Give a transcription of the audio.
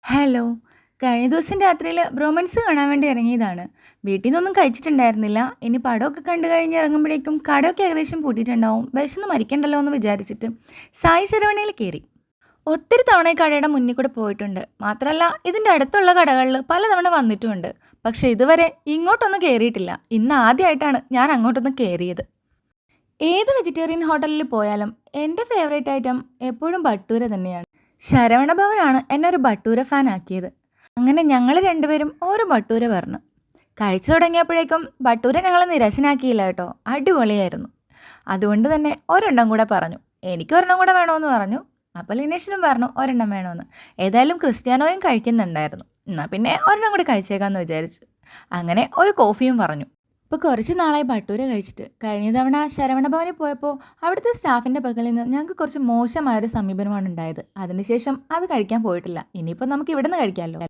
Hello. കഴിഞ്ഞ ദിവസം രാത്രിയിൽ ബ്രോമൻസ് കാണാൻ വേണ്ടി ഇറങ്ങിയതാണ്. വീട്ടിൽ നിന്നൊന്നും കഴിച്ചിട്ടുണ്ടായിരുന്നില്ല. ഇനി പടമൊക്കെ കണ്ടു കഴിഞ്ഞ് ഇറങ്ങുമ്പോഴേക്കും കടയൊക്കെ ഏകദേശം പൂട്ടിയിട്ടുണ്ടാവും. വിശന്ന് മരിക്കണ്ടല്ലോ എന്ന് വിചാരിച്ചിട്ട് സായി ശരവണയിൽ കയറി. ഒത്തിരി തവണ ഈ കടയുടെ മുന്നിൽ കൂടെ പോയിട്ടുണ്ട്. മാത്രമല്ല ഇതിൻ്റെ അടുത്തുള്ള കടകളിൽ പലതവണ വന്നിട്ടുമുണ്ട്. പക്ഷേ ഇതുവരെ ഇങ്ങോട്ടൊന്നും കയറിയിട്ടില്ല. ഇന്ന് ആദ്യമായിട്ടാണ് ഞാൻ അങ്ങോട്ടൊന്ന് കയറിയത്. ഏത് വെജിറ്റേറിയൻ ഹോട്ടലിൽ പോയാലും എൻ്റെ ഫേവറേറ്റ് ഐറ്റം എപ്പോഴും ഭട്ടൂര തന്നെയാണ്. ശരവണ ഭവനാണ് എന്നെ ഒരു ഭട്ടൂര ഫാൻ ആക്കിയത്. അങ്ങനെ ഞങ്ങൾ രണ്ടുപേരും ഓരോ ഭട്ടൂര പറഞ്ഞു. കഴിച്ചു തുടങ്ങിയപ്പോഴേക്കും ഭട്ടൂര ഞങ്ങൾ നിരാശനാക്കിയില്ല കേട്ടോ, അടിപൊളിയായിരുന്നു. അതുകൊണ്ട് തന്നെ ഒരെണ്ണം കൂടെ പറഞ്ഞു. എനിക്ക് ഒരെണ്ണം കൂടെ വേണമെന്ന് പറഞ്ഞു. അപ്പോൾ ലിനേഷിനും പറഞ്ഞു ഒരെണ്ണം വേണമെന്ന്. ഏതായാലും ക്രിസ്ത്യാനോയും കഴിക്കുന്നുണ്ടായിരുന്നു. എന്നാൽ പിന്നെ ഒരെണ്ണം കൂടി കഴിച്ചേക്കാമെന്ന് വിചാരിച്ചു. അങ്ങനെ ഒരു കോഫിയും പറഞ്ഞു. ഇപ്പോൾ കുറച്ച് നാളായി ഭട്ടൂര കഴിച്ചിട്ട്. കഴിഞ്ഞ തവണ ശരവണ ഭവനിൽ പോയപ്പോൾ അവിടുത്തെ സ്റ്റാഫിൻ്റെ പക്കൽ നിന്ന് ഞങ്ങൾക്ക് കുറച്ച് മോശമായൊരു സമീപനമാണ് ഉണ്ടായത്. അതിനുശേഷം അത് കഴിക്കാൻ പോയിട്ടില്ല. ഇനിയിപ്പോൾ നമുക്ക് ഇവിടെ നിന്ന് കഴിക്കാമല്ലോ.